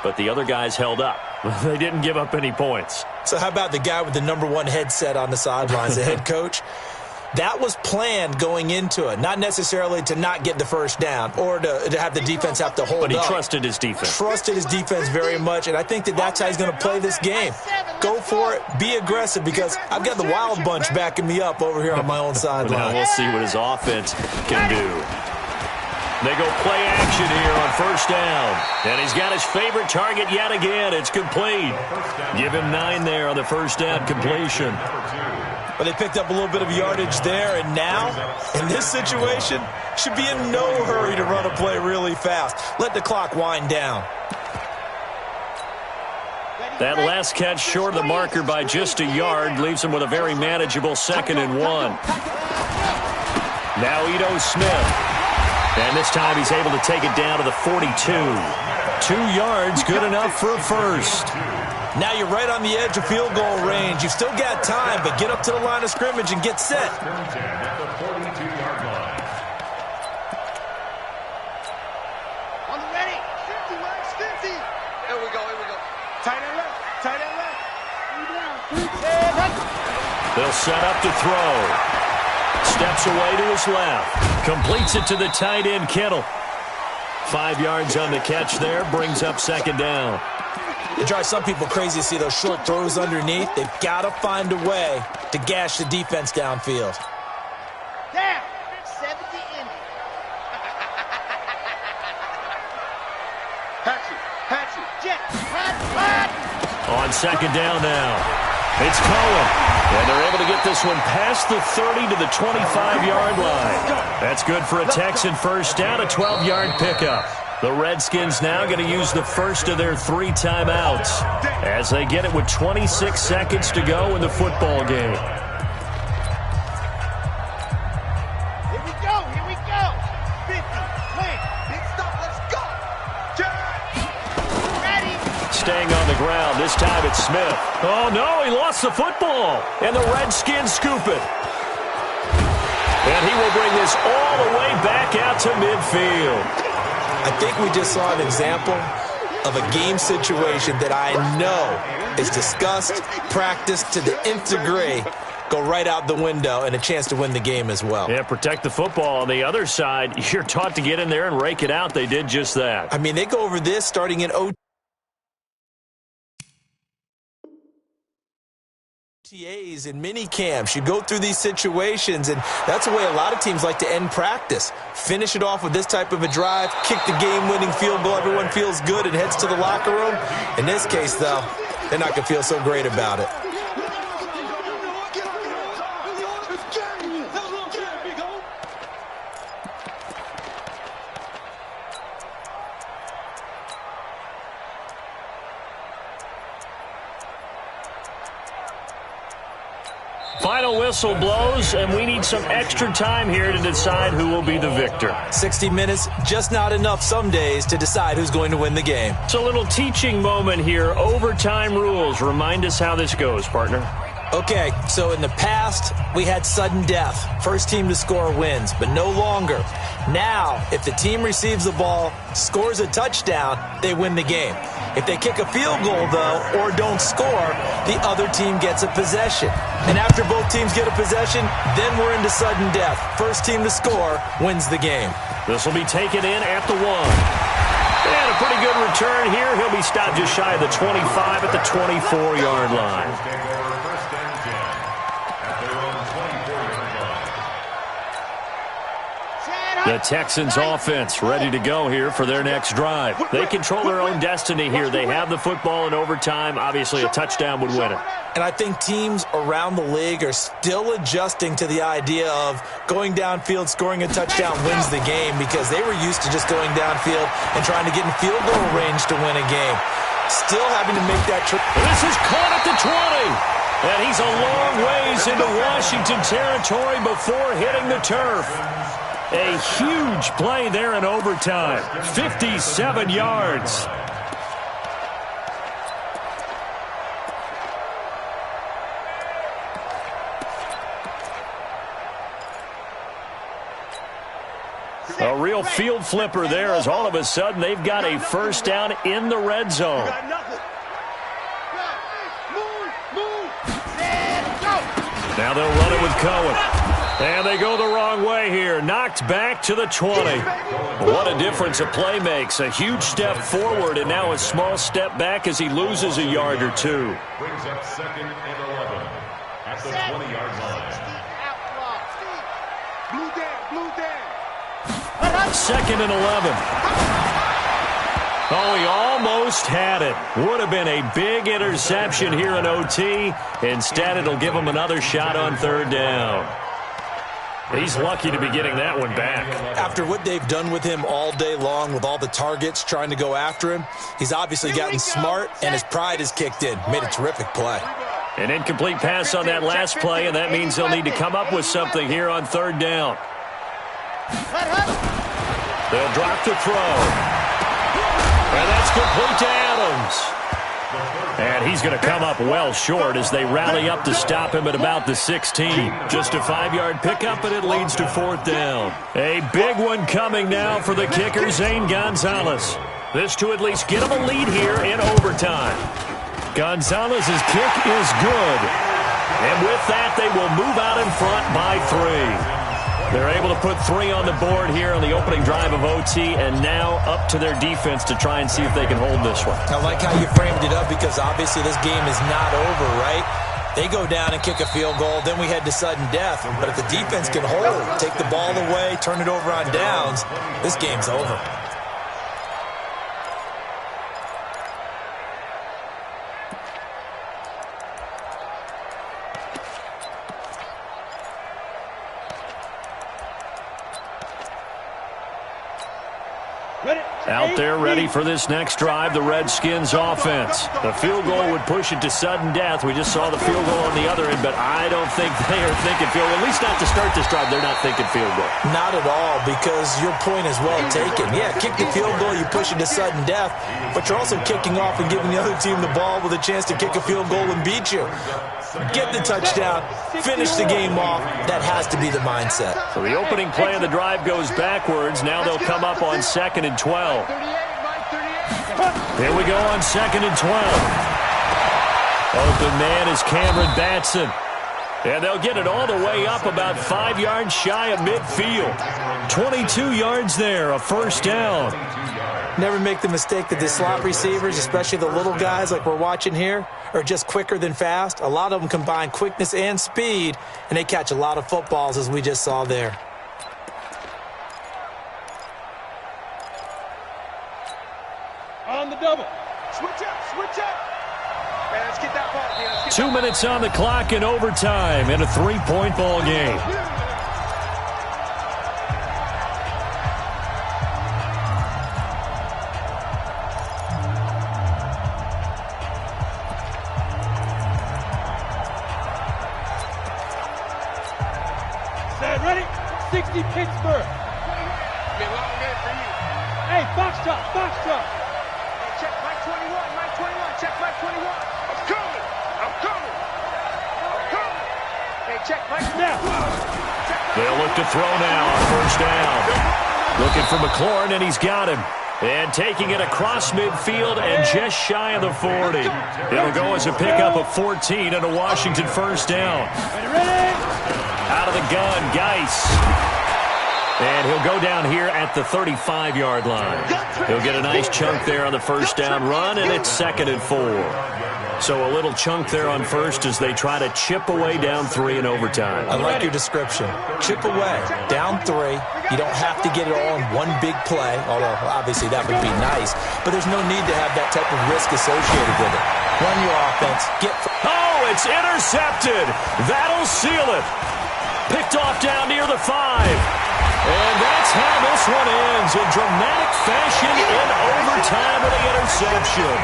but the other guys held up. They didn't give up any points. So how about the guy with the #1 headset on the sidelines, the head coach? That was planned going into it, not necessarily to not get the first down or to have the defense have to hold up. But he trusted his defense. Trusted his defense very much, and I think that's how he's going to play this game. Go for it, be aggressive, because I've got the wild bunch backing me up over here on my own sideline. Now we'll see what his offense can do. They go play action here on first down. And he's got his favorite target yet again. It's complete. Give him 9 there on the first down completion. But they picked up a little bit of yardage there, and now, in this situation, should be in no hurry to run a play really fast. Let the clock wind down. That last catch short of the marker by just a yard leaves him with a very manageable 2nd and 1. Now Ito Smith. And this time he's able to take it down to the 42. 2 yards, good enough for a first. Now you're right on the edge of field goal range. You've still got time, but get up to the line of scrimmage and get set. At the 42-yard line. On the ready. 50, Max, 50. Here we go, here we go. Tight end left, tight end left. 3 down, 3 They'll set up to throw. Steps away to his left. Completes it to the tight end, Kittle. 5 yards on the catch there. Brings up 2nd down. It drives some people crazy to see those short throws underneath. They've got to find a way to gash the defense downfield. Down. 70 in. Patchy, jet, hot. On 2nd down now. It's Cohen. And they're able to get this one past the 30 to the 25-yard line. That's good for a Texan first down, a 12-yard pickup. The Redskins now going to use the first of their 3 timeouts as they get it with 26 seconds to go in the football game. Here we go. 50, win, big stop, let's go. Ready. Staying on the ground, this time it's Smith. Oh no, he lost the football, and the Redskins scoop it. And he will bring this all the way back out to midfield. I think we just saw an example of a game situation that I know is discussed, practiced to the nth degree, go right out the window, and a chance to win the game as well. Yeah, protect the football. On the other side, you're taught to get in there and rake it out. They did just that. I mean, they go over this starting in OTAs and mini camps. You go through these situations, and that's the way a lot of teams like to end practice. Finish it off with this type of a drive, kick the game-winning field goal. Everyone feels good and heads to the locker room. In this case, though, they're not going to feel so great about it. Final whistle blows, and we need some extra time here to decide who will be the victor. 60 minutes, just not enough some days to decide who's going to win the game. It's a little teaching moment here. Overtime rules. Remind us how this goes, partner. Okay, so in the past, we had sudden death. First team to score wins, but no longer. Now, if the team receives the ball, scores a touchdown, they win the game. If they kick a field goal, though, or don't score, the other team gets a possession. And after both teams get a possession, then we're into sudden death. First team to score wins the game. This will be taken in at the 1. And a pretty good return here. He'll be stopped just shy of the 25 at the 24-yard line. Jet The Texans offense ready to go here for their next drive. They control their own destiny here. They have the football in overtime. Obviously, a touchdown would win it. And I think teams around the league are still adjusting to the idea of going downfield, scoring a touchdown wins the game, because they were used to just going downfield and trying to get in field goal range to win a game. Still having to make that trip. This is caught at the 20. And he's a long ways into Washington territory before hitting the turf. A huge play there in overtime. 57 yards. A real field flipper there, as all of a sudden they've got a first down in the red zone. Now they'll run it with Cohen. And they go the wrong way here. Knocked back to the 20. What a difference a play makes. A huge step forward and now a small step back as he loses a yard or two. Brings up 2nd and 11 at the 20-yard line. 2nd and 11. Oh, he almost had it. Would have been a big interception here in OT. Instead, it'll give him another shot on 3rd down. He's lucky to be getting that one back. After what they've done with him all day long with all the targets trying to go after him, he's obviously gotten smart and his pride has kicked in. Made a terrific play. An incomplete pass on that last play, and that means they'll need to come up with something here on 3rd down. They'll drop the throw. And that's complete to Adams. And he's going to come up well short as they rally up to stop him at about the 16. Just a 5-yard pickup, and it leads to 4th down. A big one coming now for the kicker, Zane Gonzalez. This to at least get him a lead here in overtime. Gonzalez's kick is good. And with that, they will move out in front by 3. They're able to put 3 on the board here on the opening drive of OT, and now up to their defense to try and see if they can hold this one. I like how you framed it up, because obviously this game is not over, right? They go down and kick a field goal, then we head to sudden death. But if the defense can hold, take the ball away, turn it over on downs, this game's over. Out there ready for this next drive, the Redskins offense. The field goal would push it to sudden death. We just saw the field goal on the other end, but I don't think they are thinking field goal. At least not to start this drive. They're not thinking field goal. Not at all, because your point is well taken. Yeah, kick the field goal, you push it to sudden death, but you're also kicking off and giving the other team the ball with a chance to kick a field goal and beat you. Get the touchdown, finish the game off. That has to be the mindset. So the opening play of the drive goes backwards. Now they'll come up on 2nd and 12. Here we go on 2nd and 12. Open man is Cameron Batson. And they'll get it all the way up about 5 yards shy of midfield. 22 yards there, a first down. Never make the mistake that the slot receivers, especially the little guys like we're watching here, are just quicker than fast. A lot of them combine quickness and speed, and they catch a lot of footballs, as we just saw there. On the double. Switch up, switch up. Man, let's get that ball. Yeah, 2 minutes on the clock in overtime in a 3-point ball game. Set, ready? 60 Pittsburgh. Be a long day for you. Hey, box drop, box drop. Check Mike 21, Mike 21, check Mike 21. I'm coming, I'm coming, I'm coming. Hey, check Mike now. They'll look to throw now on first down. Looking for McLaurin, and he's got him. And taking it across midfield and just shy of the 40. It'll go as a pickup of 14 and a Washington first down. Ready? Out of the gun, Geis. And he'll go down here at the 35-yard line. He'll get a nice chunk there on the first down run, and it's 2nd and 4. So a little chunk there on first as they try to chip away down 3 in overtime. I like your description. Chip away, down 3. You don't have to get it all in one big play, although obviously that would be nice. But there's no need to have that type of risk associated with it. Run your offense. Oh, it's intercepted. That'll seal it. Picked off down near the 5. And that's how this one ends, in dramatic fashion in overtime with an interception.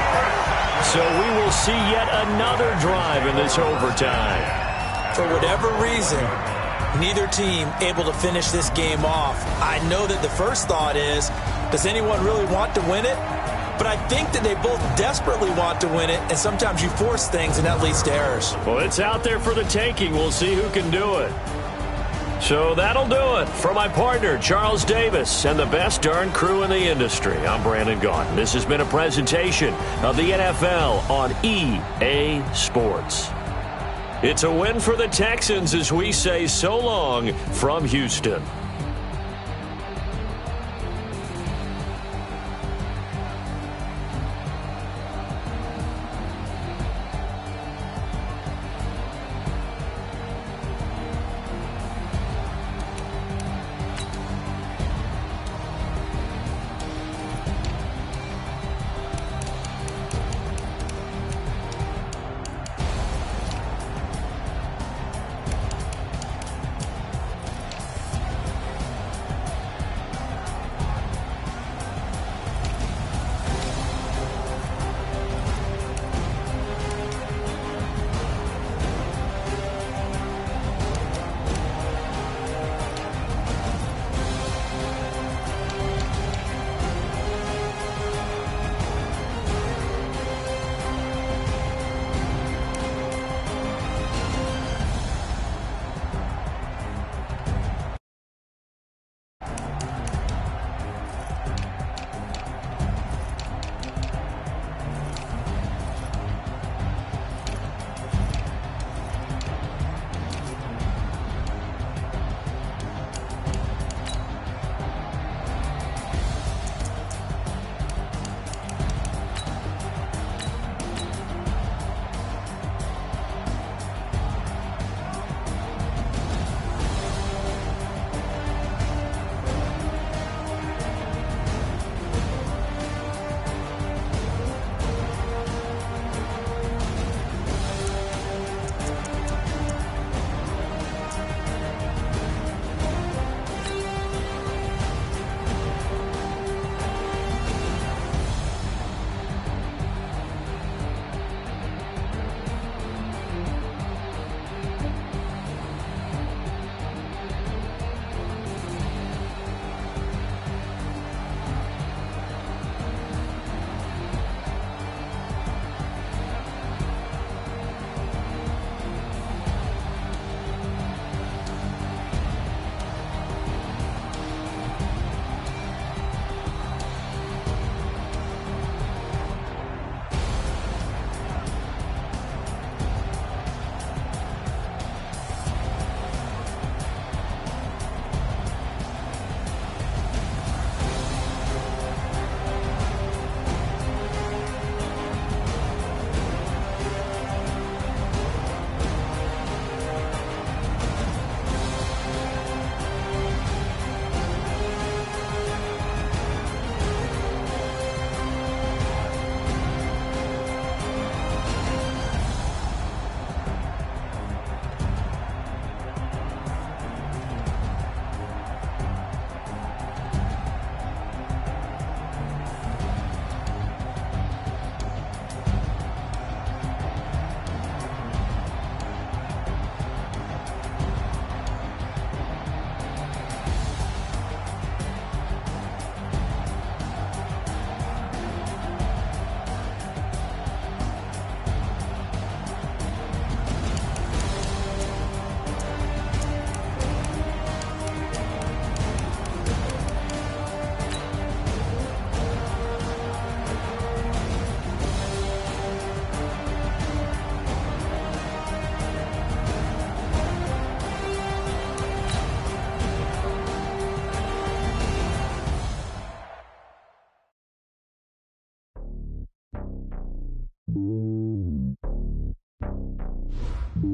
So we will see yet another drive in this overtime. For whatever reason, neither team able to finish this game off. I know that the first thought is, does anyone really want to win it? But I think that they both desperately want to win it, and sometimes you force things, and that leads to errors. Well, it's out there for the taking. We'll see who can do it. So that'll do it. For my partner, Charles Davis, and the best darn crew in the industry, I'm Brandon Gaughan. This has been a presentation of the NFL on EA Sports. It's a win for the Texans as we say so long from Houston. It's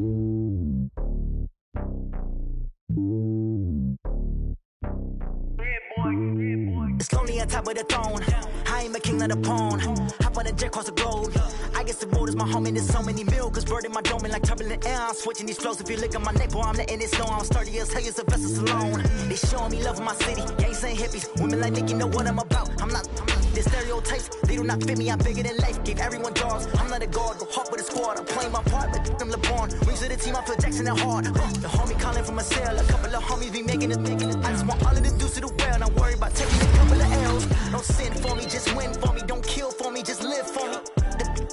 lonely on top of the throne. I ain't a king of the pawn. Hop on a jet across the globe. I guess the road is my home and there's so many milkers burning my dome and like turbulent air. I'm switching these flows. If you look at my neck, boy, I'm letting it slow. I'm sturdy as hell, it's a vessel alone. They showing me love in my city. Gangs ain't hippies. Women like Nicki know what I'm about. I'm not the stereotypes. They do not fit me. I'm bigger than life. Gave everyone dogs. I'm not a guard. Go hard with a squad. I'm playing my part, but I'm LeBron. Wings of the team. I feel Jackson and hard. The homie calling from a cell. A couple of homies be making it. I just want all of the dudes to the well. Don't worry about taking a couple of L's. Don't sin for me, just win for me. Don't kill for me, just live for me.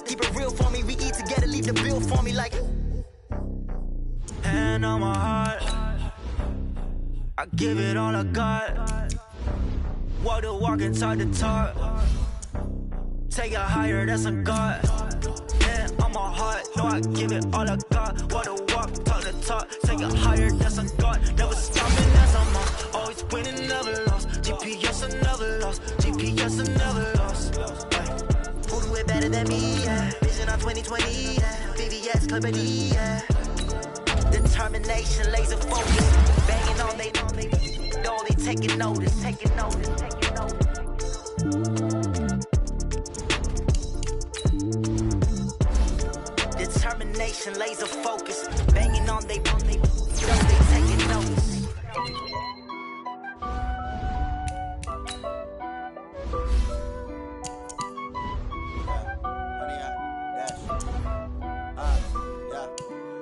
Keep it real for me. We eat together, leave the bill for me like. Hand on my heart, I give it all I got. Walk the walk and talk the talk. Take it higher, that's a God. Hand on my heart, no, I give it all I got. Walk the walk, talk the talk. Take it higher, that's a God. Never stopping, that's a must. Always winning, never lost. GPS, I never lost. GPS, I never lost. Who do it better than me? Yeah. Vision on 2020. Yeah. VVS, Clippity. Yeah. Determination, laser focus. Banging on they know they taking notice. Taking notice. Taking notice. Determination, laser focus. Banging on they know they taking notice.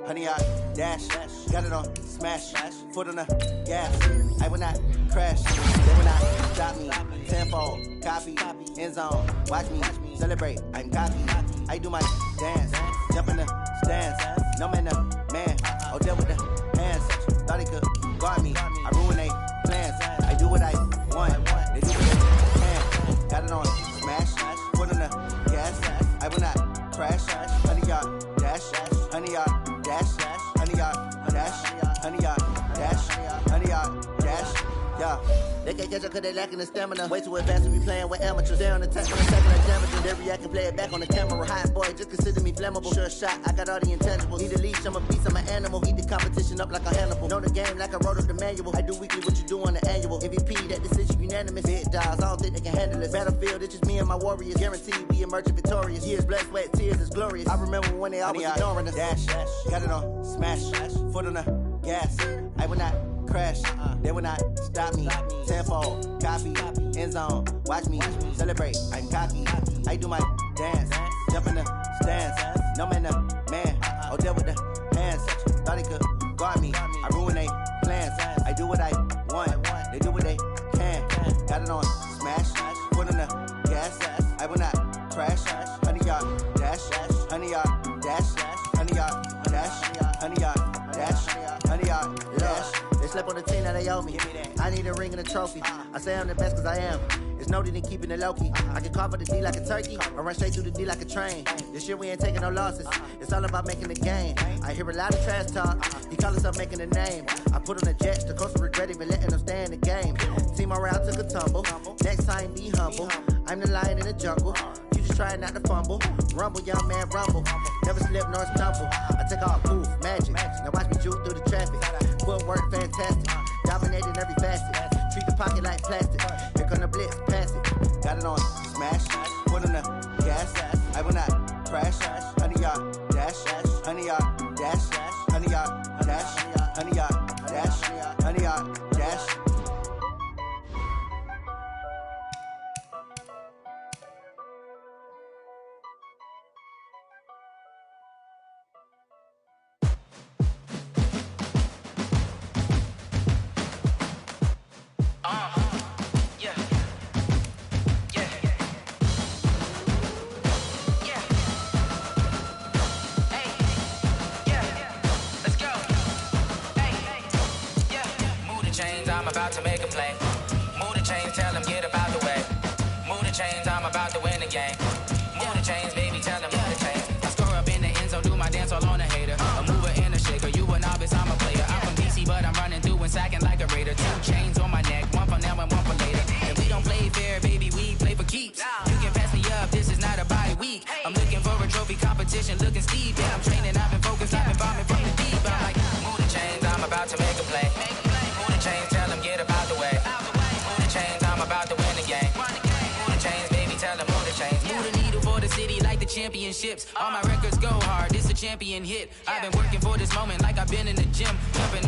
Honey, I dash, got it on, smash, foot on the gas. I will not crash, they will not stop me. Tenfold, copy, end zone, watch me celebrate. I'm cocky, I do my dance, jump in the stands. No man, the man, oh, deal with the hands. Thought he could guard me, I ruin they plans. I do what I want, they do what they can. Got it on, smash, foot on the gas. I will not crash, honey, y'all dash, honey, y'all. Dash, honey, y'all, dash, honey, y'all, dash, honey, y'all, dash, yeah. They can't catch up cause they lacking the stamina. Way too advanced to be playing with amateurs. They on the attack, like damage. They react and play it back on the camera. Hot boy, just consider me flammable. Sure shot, I got all the intangibles. Need a leash, I'm a beast, I'm an animal. Heat the competition up like a Hannibal. Know the game like I wrote up the manual. I do weekly what you do on the annual. MVP, that decision unanimous. Big dogs, I don't think they can handle it. Battlefield, it's just me and my warriors. Guaranteed we emerging victorious. Years, blood, sweat, tears, it's glorious. I remember when they always ignoring us. Dash, got it on, smash, foot on the gas. I will not crash, they will not stop me. Tenfold, copy, end zone, watch me celebrate. I'm cocky, I do my dance, jump in the stands. No man, the man, oh, deal with the hands. Thought he could guard me, I ruin they plans. I do what I want, they do what they can. Got it on, smash, foot on the gas. I will not crash, honey, y'all dash, honey, y'all dash, honey, y'all dash, honey, y'all dash, honey, y'all dash. They slept on the team that they owe me. I need a ring and a trophy. I say I'm the best cause I am. It's no need in keeping it low-key. I can call for the D like a turkey or run straight through the D like a train. This year we ain't taking no losses. It's all about making the game. I hear a lot of trash talk. He call himself making a name. I put on the jets. The coach regret even letting them stay in the game. Team morale took a tumble. Next time be humble. I'm the lion in the jungle. You just trying not to fumble. Rumble, young man, rumble. Never slip nor stumble. I take all poof, magic. Now watch me juke through the traffic. Footwork fantastic. Dominating every facet. Treat the pocket like plastic. Here come the blitz, pass it. Got it on, smash. Put on the gas. I will not crash. Honey, y'all dash. Honey, y'all dash. Honey, y'all dash. Honey, y'all dash. Honey, y'all dash. I'm about to make a play. Move the chains, tell them get up out the way. Move the chains, I'm about to win the game. Move the chains, baby, tell them move the chains. I score up in the end zone, do my dance all on a hater. A mover and a shaker, you a novice, I'm a player. I'm from DC, but I'm running through and sacking like a raider. 2 chains on my neck, one for now and one for later. And we don't play fair, baby, we play for keeps. You can pass me up, this is not a bye week. I'm looking for a trophy competition, looking steep. Yeah, I'm training, I've been focused, I've been bombing from the championships. All my records go hard, it's a champion hit. I've been working for this moment like I've been in the gym. Jumping